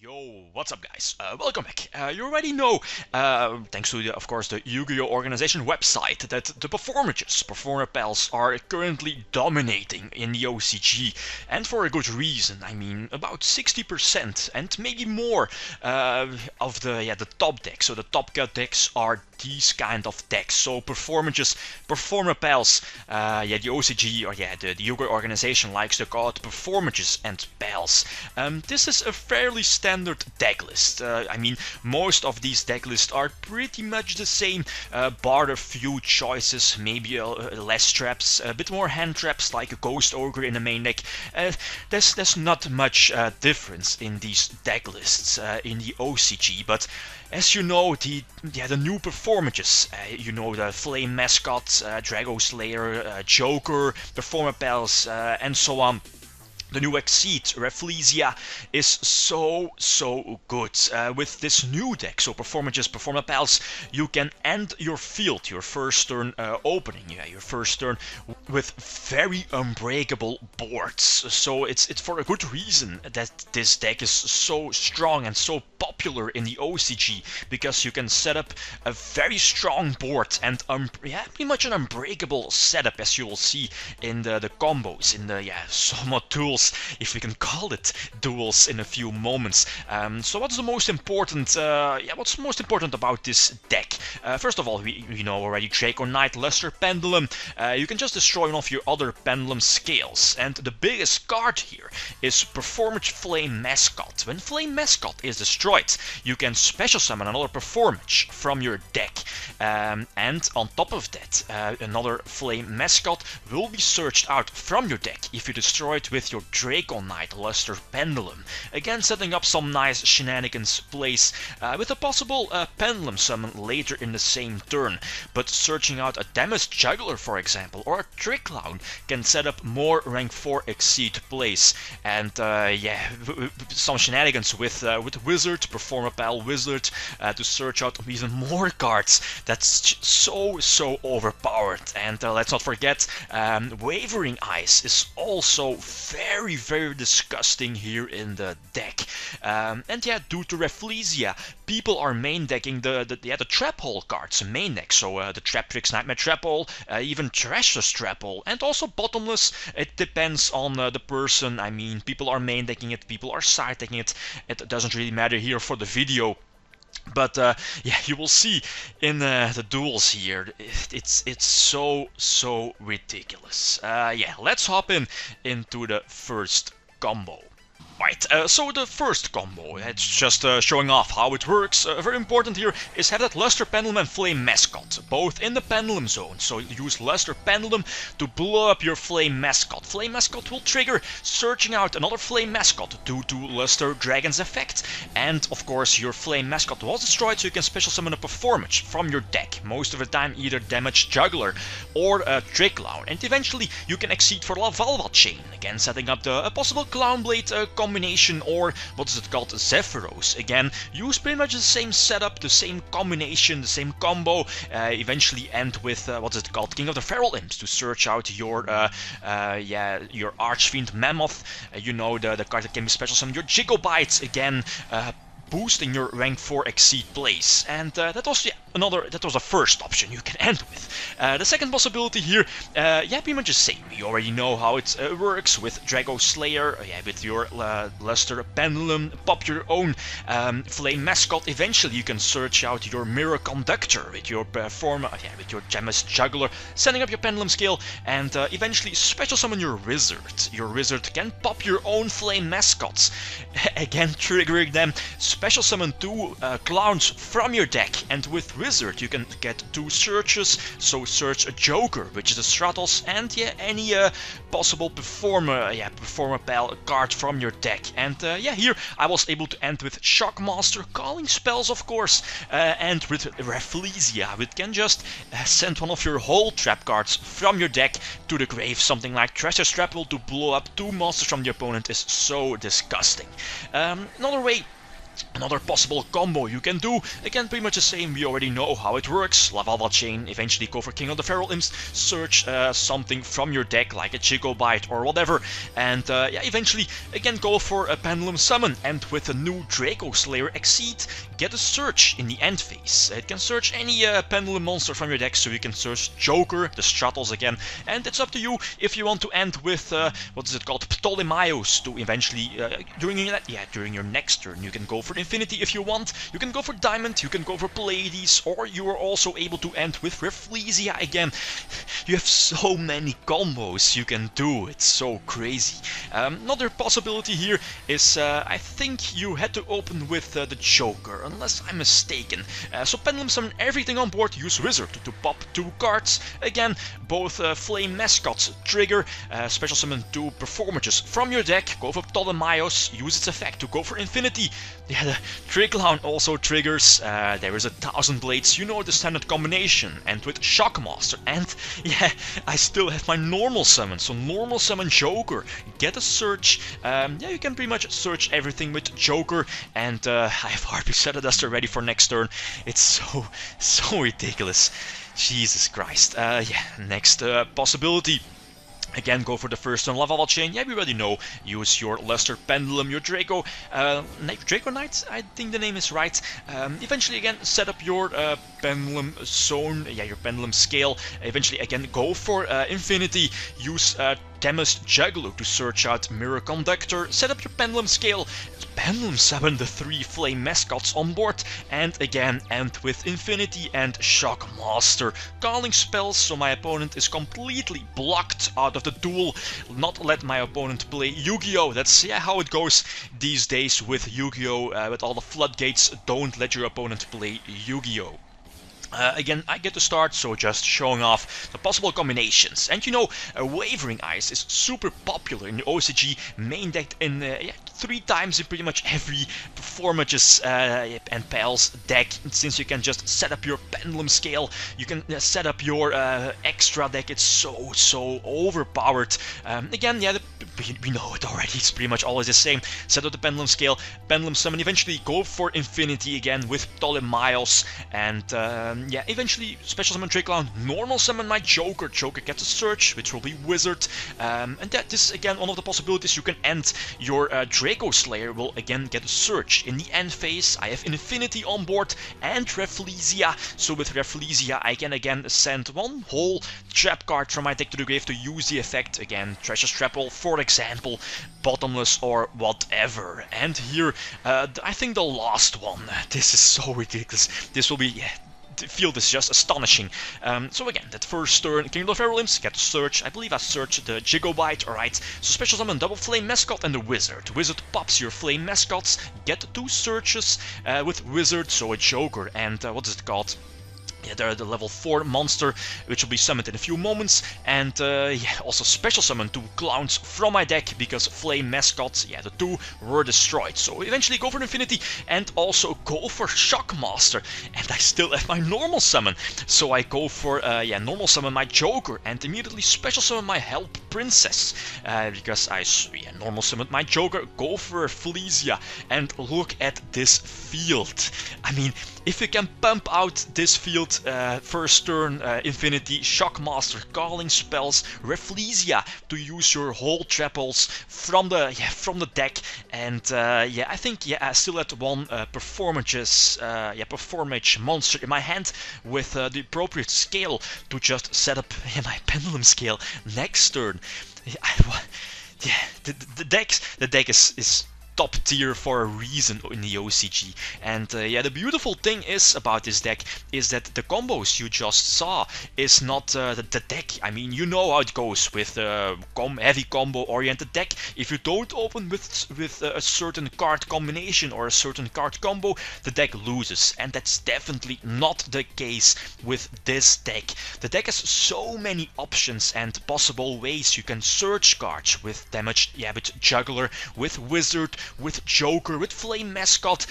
Yo, what's up guys? Welcome back. You already know, thanks to of course the Yu-Gi-Oh organization website, that the Performages are currently dominating in the OCG, and for a good reason. I mean, about 60% and maybe more of the top decks. So the top cut decks are these kind of decks. So Performages, Performapals, the OCG, or the Yu-Gi-Oh organization likes to call it Performages and Pals. This is a fairly standard deck list. I mean, most of these deck lists are pretty much the same, bar a few choices, maybe less traps, a bit more hand traps like a Ghost Ogre in the main deck. There's not much difference in these deck lists in the OCG, but as you know, the new Performages, you know, the Flame Mascot, Drago Slayer, Joker, Performapals, and so on. The new YgoPro Rafflesia is so good. With this new deck, so Performages, Performapals, you can end your field, your first turn opening, your first turn, with very unbreakable boards. So it's for a good reason that this deck is so strong and so popular in the OCG, because you can set up a very strong board and pretty much an unbreakable setup, as you will see in the combos, in the somewhat tools, if we can call it duels, in a few moments. So what's the most important? What's most important about this deck? First of all, we know already Draco Knight, Luster Pendulum. You can just destroy one of your other pendulum scales, and the biggest card here is Performage Flame Mascot. When Flame Mascot is destroyed, you can special summon another Performage from your deck, and on top of that, another Flame Mascot will be searched out from your deck if you destroy it with your Draco Knight Luster Pendulum. Again, setting up some nice shenanigans plays with a possible Pendulum summon later in the same turn. But searching out a Damaged Juggler, for example, or a Trick Clown can set up more rank 4 Exceed plays. And some shenanigans with Wizard, Performapal Wizard, to search out even more cards. That's so overpowered. And let's not forget, Wavering Eyes is also very disgusting here in the deck. Due to Rafflesia, people are main decking the Trap Hole cards main deck. So the Traptrix Nightmare Trap Hole, even Trasher's Trap Hole, and also Bottomless. It depends on the person. I mean, people are main decking it, people are side decking it. It doesn't really matter here for the video. But you will see in the duels here, it's so ridiculous. Let's hop into the first combo. Right, so the first combo, it's just showing off how it works. Very important here is have that Luster Pendulum and Flame Mascot, both in the Pendulum zone. So use Luster Pendulum to blow up your Flame Mascot. Flame Mascot will trigger searching out another Flame Mascot due to Luster Dragon's effect. And of course your Flame Mascot was destroyed, so you can special summon a Performage from your deck. Most of the time either Damaged Juggler or a Trick Clown. And eventually you can exceed for Lavalval Chain, again setting up a possible Clown Blade combination, or what is it called, Zephyros. Again, use pretty much the same setup, the same combination, the same combo. Eventually end with what is it called, King of the Feral Imps, to search out your Archfiend Mammoth. You know, the card that can be special summoned. Your Gigobite, again boosting your rank 4 Exceed plays. And that was the first option you can end with. The second possibility here, pretty much the same. You already know how it works with Drago Slayer, with your Luster Pendulum. Pop your own Flame Mascot. Eventually you can search out your Mirror Conductor with your with your Damaged Juggler, sending up your Pendulum scale, and eventually special summon your Wizard. Your Wizard can pop your own Flame Mascots, again triggering them. Special summon 2 clowns from your deck, and with Wizard you can get 2 searches. So search a Joker, which is a Stratos, and any possible Performapal card from your deck. And here I was able to end with Shockmaster, calling spells of course, and with Rafflesia, which can just send one of your whole trap cards from your deck to the grave. Something like Treasure Trapple to blow up 2 monsters from the opponent is so disgusting. Another way Another possible combo you can do, again pretty much the same, we already know how it works. Lavalval Chain, eventually go for King of the Feral Imps, search something from your deck like a Chicobite or whatever, and yeah, eventually again go for a Pendulum Summon, and with a new Draco Slayer Exceed, get a search in the end phase. It can search any Pendulum monster from your deck, so you can search Joker, the Strattles again, and it's up to you if you want to end with, what is it called, Ptolemaios, to eventually, during your next turn, you can go for Infinity if you want, you can go for Diamond, you can go for Pleiades, or you are also able to end with Rafflesia again. You have so many combos you can do, it's so crazy. Another possibility here is, I think you had to open with the Joker, unless I'm mistaken. So Pendulum Summon everything on board, use Wizard to pop 2 cards. Again, both Flame Mascots trigger, Special Summon 2 Performages from your deck, go for Ptolemaios, use its effect to go for Infinity. Yeah, the Tricklown also triggers, there is 1000 Blades, you know the standard combination, and with Shockmaster, and yeah, I still have my normal summon, so normal summon Joker, get a search, yeah, you can pretty much search everything with Joker, and I have Harpy Duster ready for next turn. It's so ridiculous, Jesus Christ. Yeah, next possibility. Again, go for the first one, Lavalval Chain. Yeah, we already know. Use your Luster Pendulum, your Draco Knight, I think the name is right. Eventually, again, set up your Pendulum Zone, yeah, your Pendulum Scale. Eventually, again, go for Infinity. Use Chemist Juggler to search out Mirror Conductor. Set up your Pendulum Scale. Pendulum Summon the 3 Flame Mascots on board, and again end with Infinity and Shockmaster. Calling spells, so my opponent is completely blocked out of the duel. Not let my opponent play Yu-Gi-Oh! That's yeah, how it goes these days with Yu-Gi-Oh! With all the floodgates, don't let your opponent play Yu-Gi-Oh! Again, I get to start, so just showing off the possible combinations. And you know, Wavering Eyes is super popular in the OCG main deck in yeah, 3 times in pretty much every Performages and Pals deck, since you can just set up your Pendulum Scale, you can set up your extra deck. It's so overpowered. Again, yeah, we know it already, it's pretty much always the same. Set up the Pendulum Scale, Pendulum Summon, eventually go for Infinity again with Ptolemaios, and yeah, eventually Special Summon Tricklown, Normal Summon my Joker. Joker gets a search, which will be Wizard, and that is again one of the possibilities. You can end your Draco Slayer, will again get a search. In the end phase, I have Infinity on board and Rafflesia, so with Rafflesia I can again send one whole trap card from my deck to the grave to use the effect. Again, Treasure Trapple, for example, Bottomless or whatever. And here, I think the last one, this is so ridiculous. This will be, yeah, the field is just astonishing. So again, that first turn, King of the Feral Imps, get a search. I believe I searched the Gigobite, alright. So Special Summon double Flame Mascot and the Wizard. Wizard pops your Flame Mascots, get 2 searches with Wizard, so a Joker and what is it called? Yeah, they're the level 4 monster, which will be summoned in a few moments, and yeah, also Special Summon 2 Clowns from my deck, because Flame Mascots, yeah, the 2 were destroyed. So eventually go for Infinity, and also go for Shockmaster, and I still have my Normal Summon. So I go for, yeah, Normal Summon my Joker, and immediately Special Summon my Help Princess, because I, yeah, Normal Summoned my Joker, go for Rafflesia, and look at this field. I mean, if you can pump out this field, first turn, Infinity, Shockmaster, Calling Spells, Rafflesia to use your whole Trapples from the deck, and yeah, I think yeah, I still had one Performages, yeah, Performage monster in my hand with the appropriate scale to just set up my Pendulum Scale next turn. Yeah, the deck is top tier for a reason in the OCG. And yeah, the beautiful thing is about this deck is that the combos you just saw is not the deck. I mean, you know how it goes with heavy combo oriented deck. If you don't open with a certain card combination or a certain card combo, the deck loses, and that's definitely not the case with this deck. The deck has so many options and possible ways you can search cards with damage, yeah, with Juggler, with Wizard, with Joker, with Flame Mascot,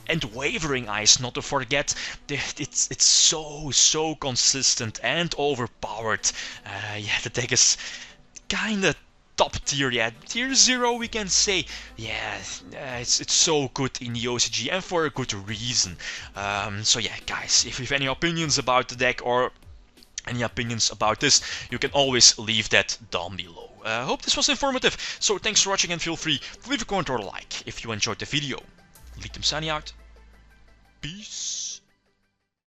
and Wavering Eyes, not to forget. It's so consistent and overpowered. Yeah, the deck is kinda top tier yet. Tier 0 we can say, yeah, it's so good in the OCG, and for a good reason. So yeah, guys, if you have any opinions about the deck or any opinions about this, you can always leave that down below. Hope this was informative, so thanks for watching, and feel free to leave a comment or a like if you enjoyed the video. Lithium signing out. Peace.